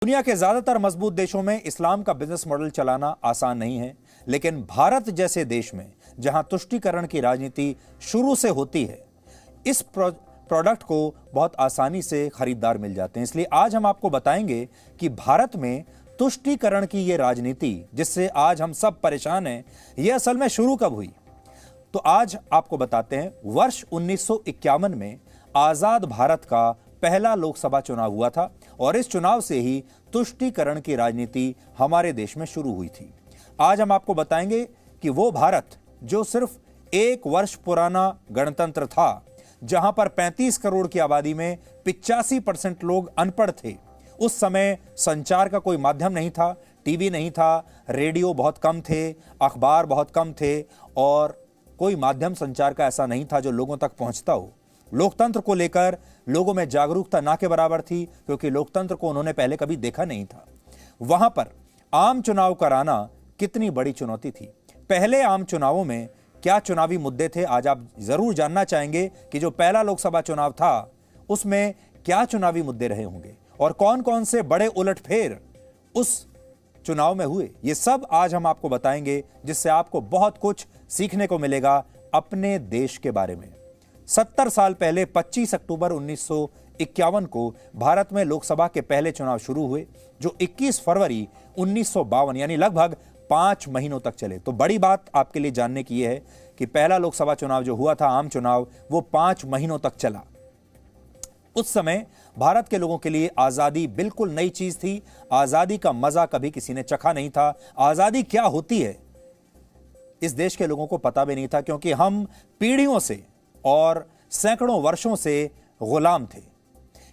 दुनिया के ज्यादातर मजबूत देशों में इस्लाम का बिजनेस मॉडल चलाना आसान नहीं है, लेकिन भारत जैसे देश में जहां तुष्टीकरण की राजनीति शुरू से होती है, इस प्रोडक्ट को बहुत आसानी से खरीदार मिल जाते हैं। इसलिए आज हम आपको बताएंगे कि भारत में तुष्टीकरण की यह राजनीति, जिससे आज हम सब परेशान हैं, यह असल में शुरू कब हुई। तो आज आपको बताते हैं, वर्ष 1951 में आजाद भारत का पहला लोकसभा चुनाव हुआ था और इस चुनाव से ही तुष्टीकरण की राजनीति हमारे देश में शुरू हुई थी। आज हम आपको बताएंगे कि वो भारत जो सिर्फ 1 वर्ष पुराना गणतंत्र था, जहां पर 35 करोड़ की आबादी में 85% लोग अनपढ़ थे। उस समय संचार का कोई माध्यम नहीं था, टीवी नहीं था, रेडियो बहुत कम थे, अखबार बहुत कम थे और कोई माध्यम संचार का ऐसा नहीं था जो लोगों तक पहुंचता हो। लोकतंत्र को लेकर लोगों में जागरूकता ना के बराबर थी, क्योंकि लोकतंत्र को उन्होंने पहले कभी देखा नहीं था। वहां पर आम चुनाव कराना कितनी बड़ी चुनौती थी। पहले आम चुनावों में क्या चुनावी मुद्दे थे, आज आप जरूर जानना चाहेंगे कि जो पहला लोकसभा चुनाव था उसमें क्या चुनावी मुद्दे रहे होंगे और कौन कौन से बड़े उलटफेर उस चुनाव में हुए। ये सब आज हम आपको बताएंगे, जिससे आपको बहुत कुछ सीखने को मिलेगा अपने देश के बारे में। 70 साल पहले 25 अक्टूबर 1951 को भारत में लोकसभा के पहले चुनाव शुरू हुए, जो 21 फरवरी 1952 यानी लगभग 5 महीनों तक चले। तो बड़ी बात आपके लिए जानने की यह है कि पहला लोकसभा चुनाव जो हुआ था, आम चुनाव, वो 5 महीनों तक चला। उस समय भारत के लोगों के लिए आजादी बिल्कुल नई चीज थी। आजादी का मजा कभी किसी ने चखा नहीं था। आजादी क्या होती है इस देश के लोगों को पता भी नहीं था, क्योंकि हम पीढ़ियों से और सैकड़ों वर्षों से गुलाम थे।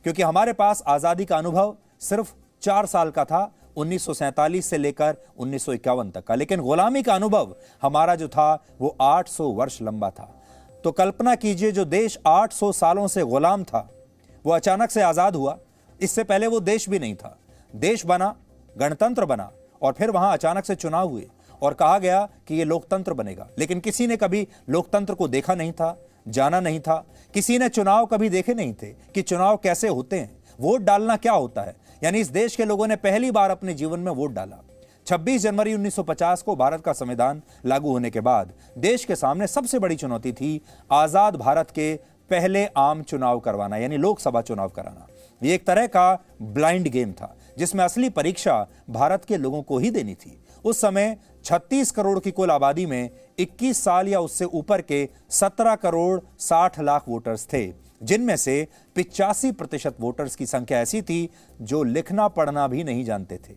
क्योंकि हमारे पास आजादी का अनुभव सिर्फ 4 साल का था, 1947 से लेकर 1951 तक का, लेकिन गुलामी का अनुभव हमारा जो था वो 800 वर्ष लंबा था। तो कल्पना कीजिए, जो देश 800 सालों से गुलाम था वो अचानक से आजाद हुआ। इससे पहले वो देश भी नहीं था। देश बना, गणतंत्र बना और फिर वहां अचानक से चुनाव हुए और कहा गया कि ये लोकतंत्र बनेगा। लेकिन किसी ने कभी लोकतंत्र को देखा नहीं था, जाना नहीं था। किसी ने चुनाव कभी देखे नहीं थे कि चुनाव कैसे होते हैं, वोट डालना क्या होता है। यानी इस देश के लोगों ने पहली बार अपने जीवन में वोट डाला। 26 जनवरी 1950 को भारत का संविधान लागू होने के बाद देश के सामने सबसे बड़ी चुनौती थी आजाद भारत के पहले आम चुनाव करवाना, यानी लोकसभा चुनाव कराना। ये एक तरह का ब्लाइंड गेम था, जिसमें असली परीक्षा भारत के लोगों को ही देनी थी। उस समय 36 करोड़ की कुल आबादी में 21 साल या उससे ऊपर के 17 करोड़ 60 लाख वोटर्स थे, जिनमें से 85% वोटर्स की संख्या ऐसी थी जो लिखना पढ़ना भी नहीं जानते थे।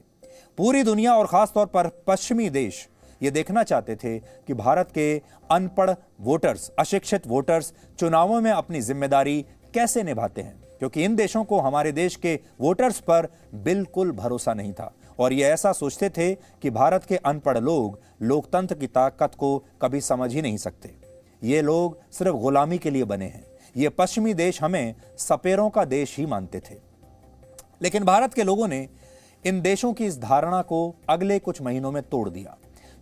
पूरी दुनिया और खासतौर पर पश्चिमी देश ये देखना चाहते थे कि भारत के अनपढ़ वोटर्स, अशिक्षित वोटर्स चुनावों में अपनी जिम्मेदारी कैसे निभाते हैं, क्योंकि इन देशों को हमारे देश के वोटर्स पर बिल्कुल भरोसा नहीं था और ये ऐसा सोचते थे कि भारत के अनपढ़ लोग लोकतंत्र की ताकत को कभी समझ ही नहीं सकते। ये लोग सिर्फ गुलामी के लिए बने हैं। ये पश्चिमी देश हमें सपेरों का देश ही मानते थे। लेकिन भारत के लोगों ने इन देशों की इस धारणा को अगले कुछ महीनों में तोड़ दिया।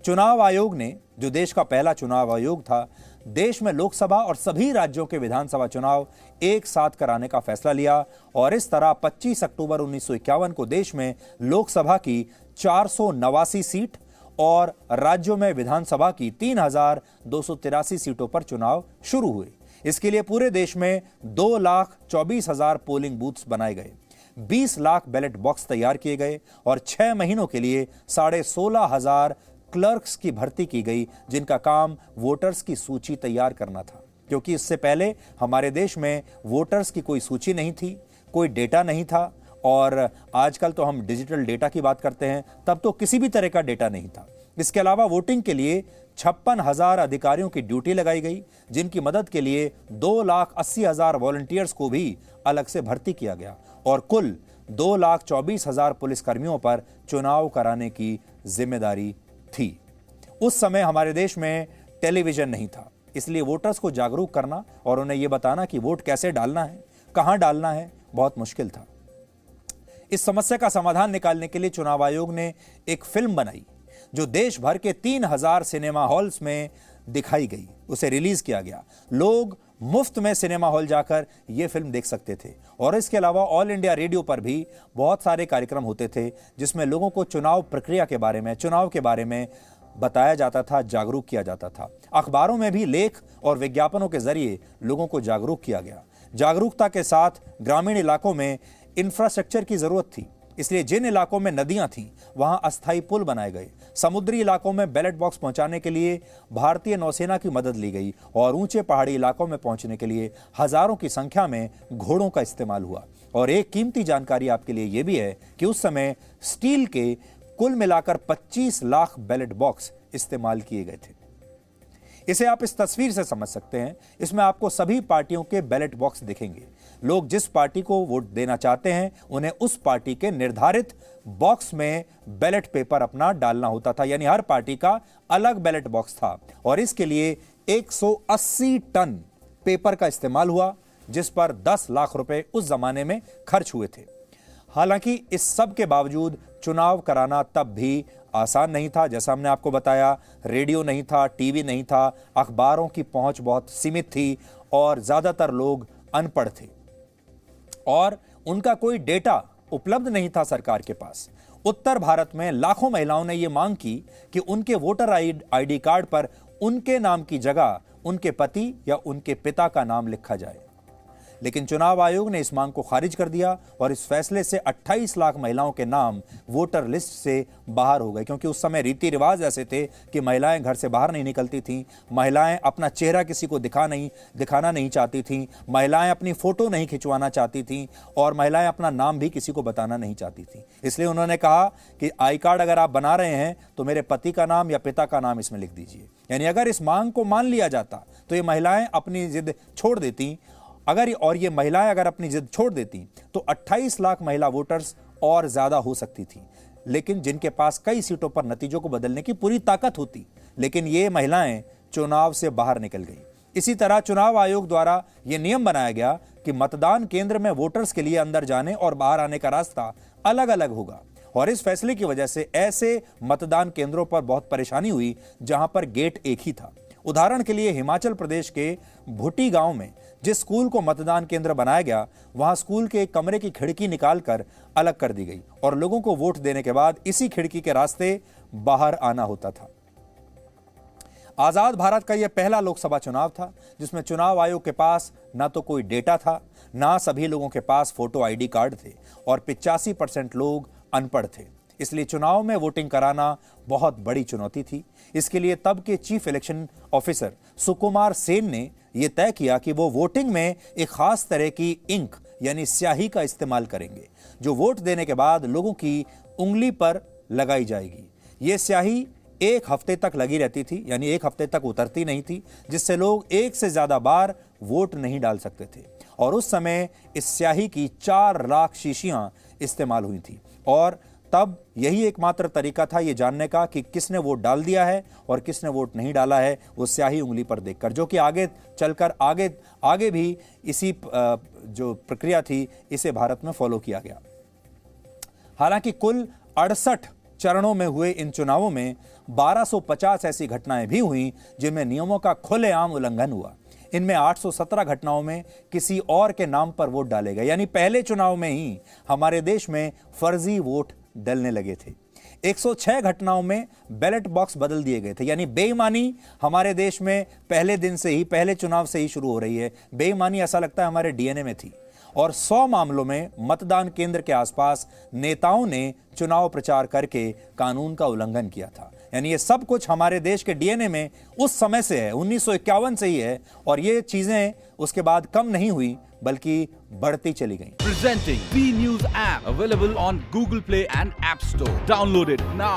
चुनाव आयोग ने, जो देश का पहला चुनाव आयोग था, देश में लोकसभा और सभी राज्यों के विधानसभा चुनाव एक साथ कराने का फैसला लिया और इस तरह 25 अक्टूबर 1951 को देश में लोकसभा की 489 सीट और राज्यों में विधानसभा की 3283 सीटों पर चुनाव शुरू हुए। इसके लिए पूरे देश में 2,24,000 पोलिंग बूथ्स बनाए गए, 20 लाख बैलेट बॉक्स तैयार किए गए और 6 महीनों के लिए 16,500 क्लर्क्स की भर्ती की गई, जिनका काम वोटर्स की सूची तैयार करना था। क्योंकि इससे पहले हमारे देश में वोटर्स की कोई सूची नहीं थी, कोई डेटा नहीं था और आजकल तो हम डिजिटल डेटा की बात करते हैं, तब तो किसी भी तरह का डेटा नहीं था। इसके अलावा वोटिंग के लिए 56,000 अधिकारियों की ड्यूटी लगाई गई, जिनकी मदद के लिए 2,80,000 वॉलंटियर्स को भी अलग से भर्ती किया गया और कुल 2,24,000 पुलिसकर्मियों पर चुनाव कराने की जिम्मेदारी थी। उस समय हमारे देश में टेलीविजन नहीं था, इसलिए वोटर्स को जागरूक करना और उन्हें यह बताना कि वोट कैसे डालना है, कहां डालना है, बहुत मुश्किल था। इस समस्या का समाधान निकालने के लिए चुनाव आयोग ने एक फिल्म बनाई, जो देश भर के 3000 सिनेमा हॉल्स में दिखाई गई। उसे रिलीज किया गया। लोग मुफ्त में सिनेमा हॉल जाकर यह फिल्म देख सकते थे। और इसके अलावा ऑल इंडिया रेडियो पर भी बहुत सारे कार्यक्रम होते थे जिसमें लोगों को चुनाव प्रक्रिया के बारे में, चुनाव के बारे में बताया जाता था, जागरूक किया जाता था। अखबारों में भी लेख और विज्ञापनों के जरिए लोगों को जागरूक किया गया। जागरूकता के साथ ग्रामीण इलाकों में इंफ्रास्ट्रक्चर की जरूरत थी, इसलिए जिन इलाकों में नदियां थीं वहां अस्थायी पुल बनाए गए। समुद्री इलाकों में बैलेट बॉक्स पहुंचाने के लिए भारतीय नौसेना की मदद ली गई और ऊंचे पहाड़ी इलाकों में पहुंचने के लिए हजारों की संख्या में घोड़ों का इस्तेमाल हुआ। और एक कीमती जानकारी आपके लिए यह भी है कि उस समय स्टील के कुल मिलाकर 25 लाख बैलेट बॉक्स इस्तेमाल किए गए थे। इसे आप इस तस्वीर से समझ सकते हैं। इसमें आपको सभी पार्टियों के बैलेट बॉक्स दिखेंगे। लोग जिस पार्टी को वोट देना चाहते हैं उन्हें उस पार्टी के निर्धारित बॉक्स में बैलेट पेपर अपना डालना होता था, यानी हर पार्टी का अलग बैलेट बॉक्स था। और इसके लिए 180 टन पेपर का इस्तेमाल हुआ, जिस पर 10 लाख रुपए उस जमाने में खर्च हुए थे। हालांकि इस सब के बावजूद चुनाव कराना तब भी आसान नहीं था। जैसा हमने आपको बताया, रेडियो नहीं था, टीवी नहीं था, अखबारों की पहुंच बहुत सीमित थी और ज्यादातर लोग अनपढ़ थे और उनका कोई डेटा उपलब्ध नहीं था सरकार के पास। उत्तर भारत में लाखों महिलाओं ने यह मांग की कि उनके वोटर आईडी कार्ड पर उनके नाम की जगह उनके पति या उनके पिता का नाम लिखा जाए, लेकिन चुनाव आयोग ने इस मांग को खारिज कर दिया और इस फैसले से 28 लाख महिलाओं के नाम वोटर लिस्ट से बाहर हो गए। क्योंकि उस समय रीति रिवाज ऐसे थे कि महिलाएं घर से बाहर नहीं निकलती थीं, महिलाएं अपना चेहरा किसी को दिखाना नहीं चाहती थीं, महिलाएं अपनी फोटो नहीं खिंचवाना चाहती थीं और महिलाएं अपना नाम भी किसी को बताना नहीं चाहती थीं। इसलिए उन्होंने कहा कि आई कार्ड अगर आप बना रहे हैं तो मेरे पति का नाम या पिता का नाम इसमें लिख दीजिए। यानी अगर इस मांग को मान लिया जाता तो ये महिलाएं अपनी जिद छोड़ देती। ये महिलाएं अगर अपनी जिद छोड़ देती तो 28 लाख महिला वोटर्स और ज्यादा हो सकती थी, लेकिन जिनके पास कई सीटों पर नतीजों को बदलने की पूरी ताकत होती। लेकिन ये महिलाएं चुनाव से बाहर निकल गई। इसी तरह चुनाव आयोग द्वारा यह नियम बनाया गया कि मतदान केंद्र में वोटर्स के लिए अंदर जाने और बाहर आने का रास्ता अलग अलग होगा। और इस फैसले की वजह से ऐसे मतदान केंद्रों पर बहुत परेशानी हुई जहां पर गेट एक ही था। उदाहरण के लिए हिमाचल प्रदेश के भुट्टी गांव में जिस स्कूल को मतदान केंद्र बनाया गया, वहां स्कूल के एक कमरे की खिड़की निकालकर अलग कर दी गई और लोगों को वोट देने के बाद इसी खिड़की के रास्ते बाहर आना होता था। आजाद भारत का यह पहला लोकसभा चुनाव था जिसमें चुनाव आयोग के पास ना तो कोई डेटा था, ना सभी लोगों के पास फोटो आईडी कार्ड थे और 85% लोग अनपढ़ थे। इसलिए चुनाव में वोटिंग कराना बहुत बड़ी चुनौती थी। इसके लिए तब के chief election officer Sukumar Sen ने यह तय किया कि वो वोटिंग में एक खास तरह की इंक यानी स्याही का इस्तेमाल करेंगे, जो वोट देने के बाद लोगों की उंगली पर लगाई जाएगी। यह स्याही 1 हफ्ते तक लगी रहती थी, यानी 1 हफ्ते तक उतरती नहीं थी, जिससे लोग 1 से ज्यादा बार वोट नहीं डाल सकते थे। और उस समय इस स्याही की 4 लाख शीशियां इस्तेमाल हुई थी और तब यही एकमात्र तरीका था ये जानने का कि किसने वोट डाल दिया है और किसने वोट नहीं डाला है, वो स्याही उंगली पर देखकर, जो कि आगे चलकर आगे भी इसी जो प्रक्रिया थी इसे भारत में फॉलो किया गया। हालांकि कुल 68 चरणों में हुए इन चुनावों में 1250 ऐसी घटनाएं भी हुई जिनमें नियमों का खुलेआम उल्लंघन हुआ। इनमें 817 घटनाओं में किसी और के नाम पर वोट डाले गए, यानी पहले चुनाव में ही हमारे देश में फर्जी वोट डलने लगे थे। 106 घटनाओं में बैलेट बॉक्स बदल दिए गए थे, यानी बेईमानी हमारे देश में पहले दिन से ही, पहले चुनाव से ही शुरू हो रही है। बेईमानी ऐसा लगता है हमारे डीएनए में थी। और 100 मामलों में मतदान केंद्र के आसपास नेताओं ने चुनाव प्रचार करके कानून का उल्लंघन किया था। यानी ये सब कुछ हमारे देश के डीएनए में उस समय से है, 1951 से ही है और ये चीजें उसके बाद कम नहीं हुई बल्कि बढ़ती चली गई। Presenting B News app available on Google Play and App Store. Download it now.